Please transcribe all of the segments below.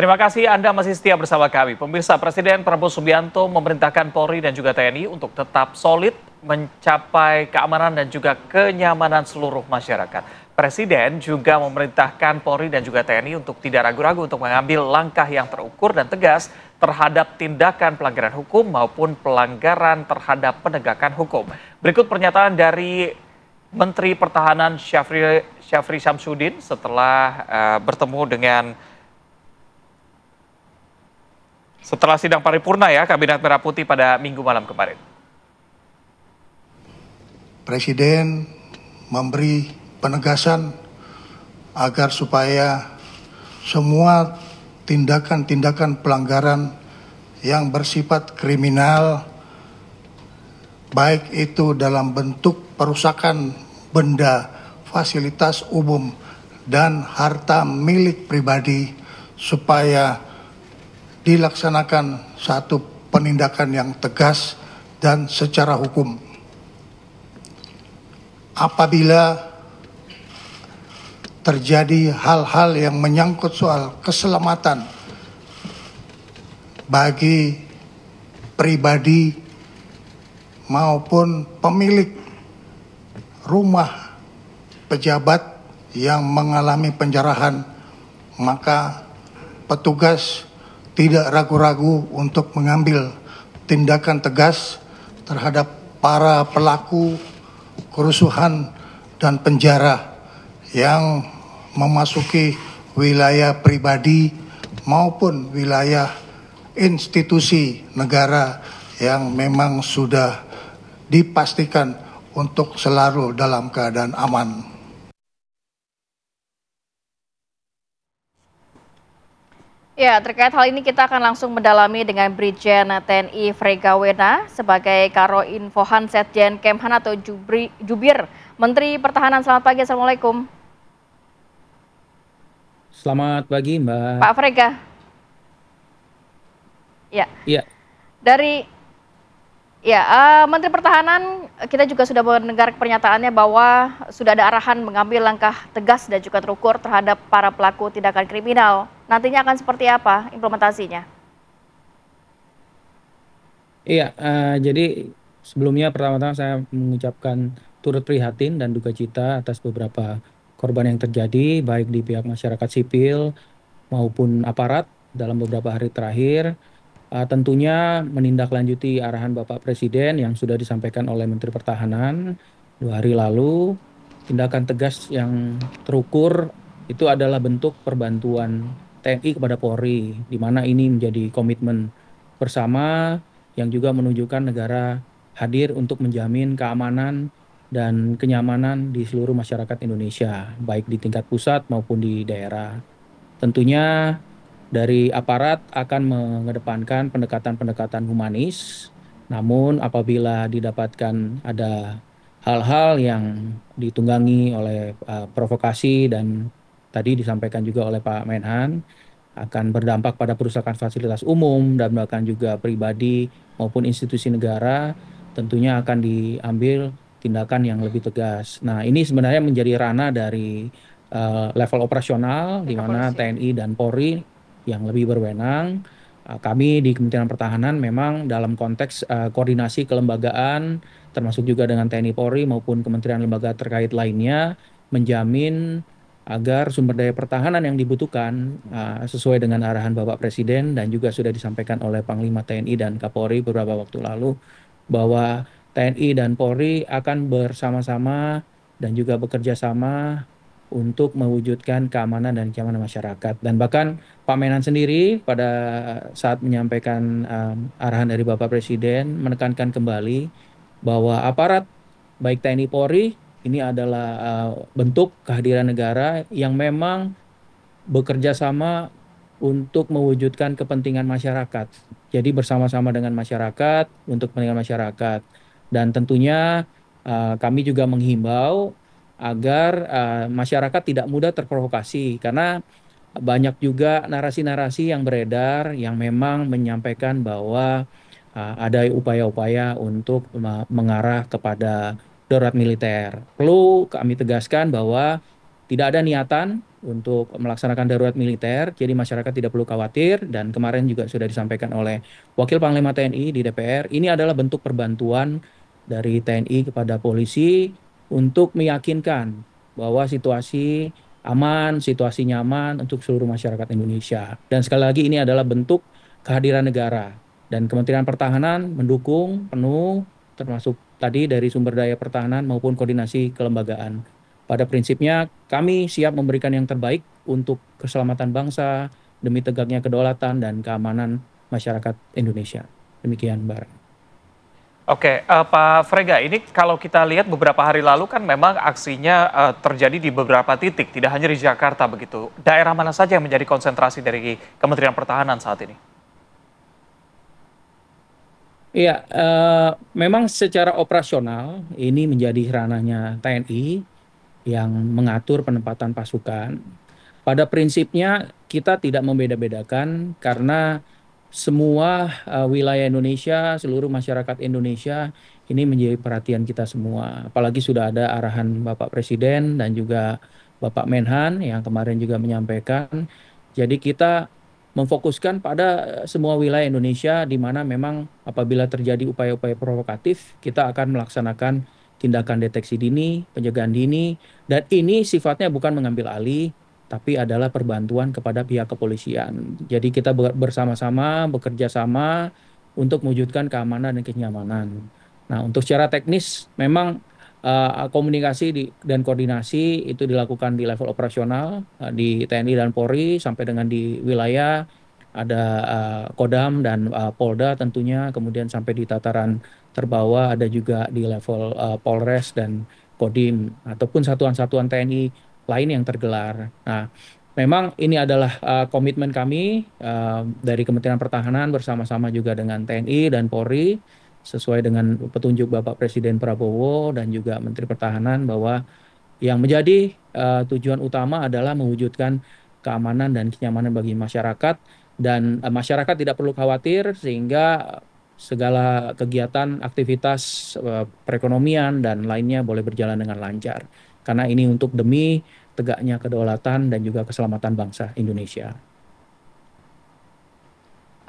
Terima kasih Anda masih setia bersama kami. Pemirsa, Presiden Prabowo Subianto memerintahkan Polri dan juga TNI untuk tetap solid mencapai keamanan dan juga kenyamanan seluruh masyarakat. Presiden juga memerintahkan Polri dan juga TNI untuk tidak ragu-ragu untuk mengambil langkah yang terukur dan tegas terhadap tindakan pelanggaran hukum maupun pelanggaran terhadap penegakan hukum. Berikut pernyataan dari Menteri Pertahanan Syafri Syamsuddin setelah bertemu dengan setelah sidang paripurna ya Kabinet Merah Putih pada Minggu malam kemarin. Presiden memberi penegasan agar supaya semua tindakan-tindakan pelanggaran yang bersifat kriminal, baik itu dalam bentuk perusakan benda, fasilitas umum, dan harta milik pribadi, supaya dilaksanakan satu penindakan yang tegas dan secara hukum. Apabila terjadi hal-hal yang menyangkut soal keselamatan bagi pribadi maupun pemilik rumah pejabat yang mengalami penjarahan, maka petugas tidak ragu-ragu untuk mengambil tindakan tegas terhadap para pelaku kerusuhan dan penjara yang memasuki wilayah pribadi maupun wilayah institusi negara yang memang sudah dipastikan untuk selalu dalam keadaan aman. Ya, terkait hal ini kita akan langsung mendalami dengan Brigjen TNI Frega Wena sebagai Karo Infohan Setjen Kemhan atau Jubir Menteri Pertahanan. Selamat pagi, Assalamualaikum. Selamat pagi, Mbak. Pak Frega. Ya. Iya. Menteri Pertahanan, kita juga sudah mendengar pernyataannya bahwa sudah ada arahan mengambil langkah tegas dan juga terukur terhadap para pelaku tindakan kriminal. Nantinya akan seperti apa implementasinya? Iya, jadi sebelumnya pertama-tama saya mengucapkan turut prihatin dan duka cita atas beberapa korban yang terjadi, baik di pihak masyarakat sipil maupun aparat dalam beberapa hari terakhir. Tentunya menindaklanjuti arahan Bapak Presiden yang sudah disampaikan oleh Menteri Pertahanan 2 hari lalu. Tindakan tegas yang terukur itu adalah bentuk perbantuan TNI kepada Polri, di mana ini menjadi komitmen bersama yang juga menunjukkan negara hadir untuk menjamin keamanan dan kenyamanan di seluruh masyarakat Indonesia, baik di tingkat pusat maupun di daerah. Tentunya dari aparat akan mengedepankan pendekatan-pendekatan humanis, namun apabila didapatkan ada hal-hal yang ditunggangi oleh provokasi dan tadi disampaikan juga oleh Pak Menhan, akan berdampak pada perusakan fasilitas umum dan bahkan juga pribadi maupun institusi negara, tentunya akan diambil tindakan yang lebih tegas. Nah, ini sebenarnya menjadi ranah dari level operasional, di mana TNI dan Polri yang lebih berwenang. Kami di Kementerian Pertahanan memang dalam konteks koordinasi kelembagaan, termasuk juga dengan TNI Polri maupun kementerian lembaga terkait lainnya, menjamin agar sumber daya pertahanan yang dibutuhkan sesuai dengan arahan Bapak Presiden dan juga sudah disampaikan oleh Panglima TNI dan Kapolri beberapa waktu lalu, bahwa TNI dan Polri akan bersama-sama dan juga bekerja sama untuk mewujudkan keamanan dan kenyamanan masyarakat. Dan bahkan Pak Menhan sendiri pada saat menyampaikan arahan dari Bapak Presiden menekankan kembali bahwa aparat baik TNI Polri ini adalah bentuk kehadiran negara yang memang bekerja sama untuk mewujudkan kepentingan masyarakat. Jadi bersama-sama dengan masyarakat untuk kepentingan masyarakat. Dan tentunya kami juga menghimbau agar masyarakat tidak mudah terprovokasi, karena banyak juga narasi-narasi yang beredar yang memang menyampaikan bahwa ada upaya-upaya untuk mengarah kepada darurat militer. Perlu kami tegaskan bahwa tidak ada niatan untuk melaksanakan darurat militer, jadi masyarakat tidak perlu khawatir, dan kemarin juga sudah disampaikan oleh Wakil Panglima TNI di DPR, ini adalah bentuk perbantuan dari TNI kepada polisi untuk meyakinkan bahwa situasi aman, situasi nyaman untuk seluruh masyarakat Indonesia. Dan sekali lagi ini adalah bentuk kehadiran negara. Dan Kementerian Pertahanan mendukung penuh, termasuk tadi dari sumber daya pertahanan maupun koordinasi kelembagaan. Pada prinsipnya, kami siap memberikan yang terbaik untuk keselamatan bangsa demi tegaknya kedaulatan dan keamanan masyarakat Indonesia. Demikian, Mbak. Oke, Pak Frega, ini kalau kita lihat beberapa hari lalu kan memang aksinya terjadi di beberapa titik, tidak hanya di Jakarta begitu. Daerah mana saja yang menjadi konsentrasi dari Kementerian Pertahanan saat ini? Iya, memang secara operasional ini menjadi ranahnya TNI yang mengatur penempatan pasukan. Pada prinsipnya kita tidak membeda-bedakan karena semua wilayah Indonesia, seluruh masyarakat Indonesia ini menjadi perhatian kita semua. Apalagi sudah ada arahan Bapak Presiden dan juga Bapak Menhan yang kemarin juga menyampaikan. Jadi kita memfokuskan pada semua wilayah Indonesia di mana memang apabila terjadi upaya-upaya provokatif, kita akan melaksanakan tindakan deteksi dini, pencegahan dini, dan ini sifatnya bukan mengambil alih, tapi adalah perbantuan kepada pihak kepolisian. Jadi kita bersama-sama, bekerja sama untuk mewujudkan keamanan dan kenyamanan. Nah, untuk secara teknis memang dan koordinasi itu dilakukan di level operasional di TNI dan Polri sampai dengan di wilayah ada Kodam dan Polda tentunya, kemudian sampai di tataran terbawah ada juga di level Polres dan Kodim ataupun satuan-satuan TNI lain yang tergelar. Nah, memang ini adalah komitmen kami dari Kementerian Pertahanan bersama-sama juga dengan TNI dan Polri sesuai dengan petunjuk Bapak Presiden Prabowo dan juga Menteri Pertahanan bahwa yang menjadi tujuan utama adalah mewujudkan keamanan dan kenyamanan bagi masyarakat dan masyarakat tidak perlu khawatir sehingga segala kegiatan, aktivitas perekonomian dan lainnya boleh berjalan dengan lancar. Karena ini untuk demi tegaknya kedaulatan dan juga keselamatan bangsa Indonesia.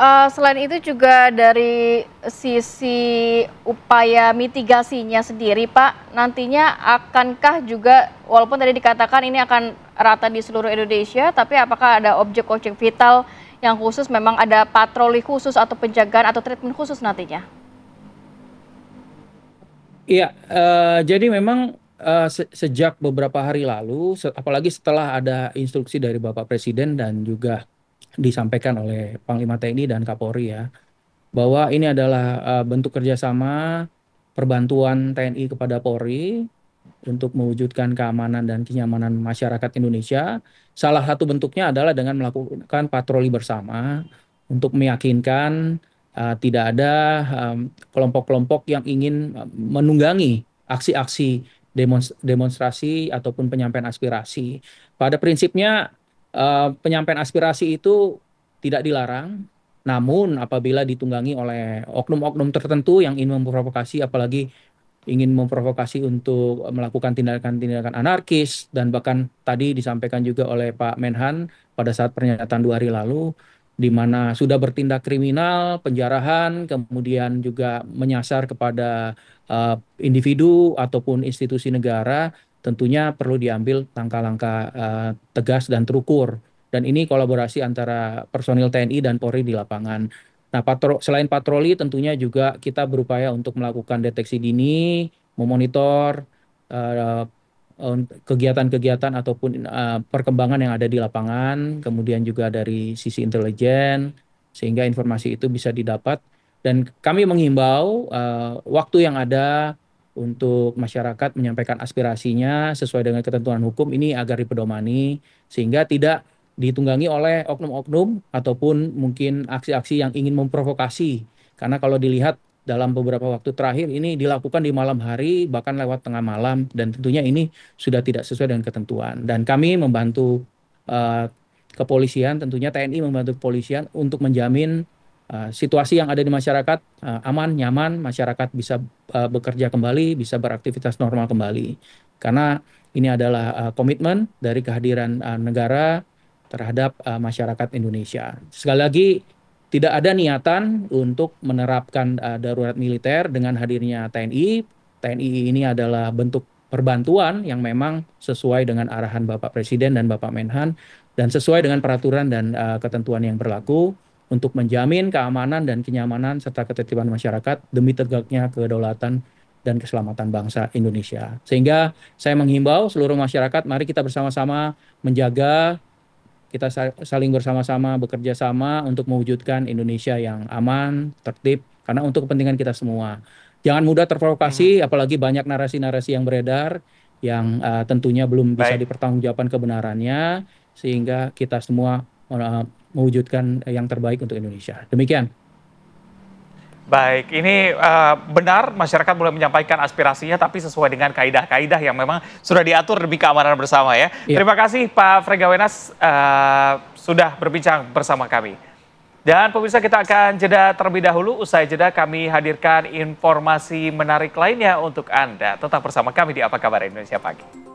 Selain itu juga dari sisi upaya mitigasinya sendiri, Pak, nantinya akankah juga, walaupun tadi dikatakan ini akan rata di seluruh Indonesia, tapi apakah ada objek-objek vital yang khusus, memang ada patroli khusus atau penjagaan atau treatment khusus nantinya? Iya, jadi memang sejak beberapa hari lalu, apalagi setelah ada instruksi dari Bapak Presiden dan juga disampaikan oleh Panglima TNI dan Kapolri ya, bahwa ini adalah bentuk kerjasama perbantuan TNI kepada Polri untuk mewujudkan keamanan dan kenyamanan masyarakat Indonesia. Salah satu bentuknya adalah dengan melakukan patroli bersama untuk meyakinkan tidak ada kelompok-kelompok yang ingin menunggangi aksi-aksi demonstrasi ataupun penyampaian aspirasi. Pada prinsipnya penyampaian aspirasi itu tidak dilarang, namun apabila ditunggangi oleh oknum-oknum tertentu yang ingin memprovokasi, apalagi ingin memprovokasi untuk melakukan tindakan-tindakan anarkis, dan bahkan tadi disampaikan juga oleh Pak Menhan pada saat pernyataan 2 hari lalu, di mana sudah bertindak kriminal, penjarahan, kemudian juga menyasar kepada individu ataupun institusi negara, tentunya perlu diambil langkah-langkah tegas dan terukur. Dan ini kolaborasi antara personil TNI dan Polri di lapangan. Nah, selain patroli tentunya juga kita berupaya untuk melakukan deteksi dini, memonitor kegiatan-kegiatan ataupun perkembangan yang ada di lapangan, kemudian juga dari sisi intelijen, sehingga informasi itu bisa didapat. Dan kami menghimbau waktu yang ada untuk masyarakat menyampaikan aspirasinya sesuai dengan ketentuan hukum ini agar dipedomani, sehingga tidak ditunggangi oleh oknum-oknum ataupun mungkin aksi-aksi yang ingin memprovokasi. Karena kalau dilihat dalam beberapa waktu terakhir ini dilakukan di malam hari bahkan lewat tengah malam, dan tentunya ini sudah tidak sesuai dengan ketentuan. Dan kami membantu kepolisian, tentunya TNI membantu kepolisian untuk menjamin situasi yang ada di masyarakat aman, nyaman, masyarakat bisa bekerja kembali, bisa beraktivitas normal kembali. Karena ini adalah komitmen dari kehadiran negara terhadap masyarakat Indonesia. Sekali lagi, tidak ada niatan untuk menerapkan darurat militer dengan hadirnya TNI. TNI ini adalah bentuk perbantuan yang memang sesuai dengan arahan Bapak Presiden dan Bapak Menhan dan sesuai dengan peraturan dan ketentuan yang berlaku untuk menjamin keamanan dan kenyamanan serta ketertiban masyarakat demi tegaknya kedaulatan dan keselamatan bangsa Indonesia. Sehingga saya menghimbau seluruh masyarakat, mari kita bersama-sama menjaga, kita saling bersama-sama bekerja sama untuk mewujudkan Indonesia yang aman, tertib, karena untuk kepentingan kita semua. Jangan mudah terprovokasi, apalagi banyak narasi-narasi yang beredar yang tentunya belum bisa Baik. dipertanggungjawabkan kebenarannya, sehingga kita semua mewujudkan yang terbaik untuk Indonesia. Demikian. Baik, ini benar masyarakat mulai menyampaikan aspirasinya tapi sesuai dengan kaidah-kaidah yang memang sudah diatur demi keamanan bersama ya. Iya. Terima kasih Pak Fregawenas sudah berbincang bersama kami. Dan pemirsa, kita akan jeda terlebih dahulu. Usai jeda kami hadirkan informasi menarik lainnya untuk Anda. Tetap bersama kami di Apa Kabar Indonesia Pagi.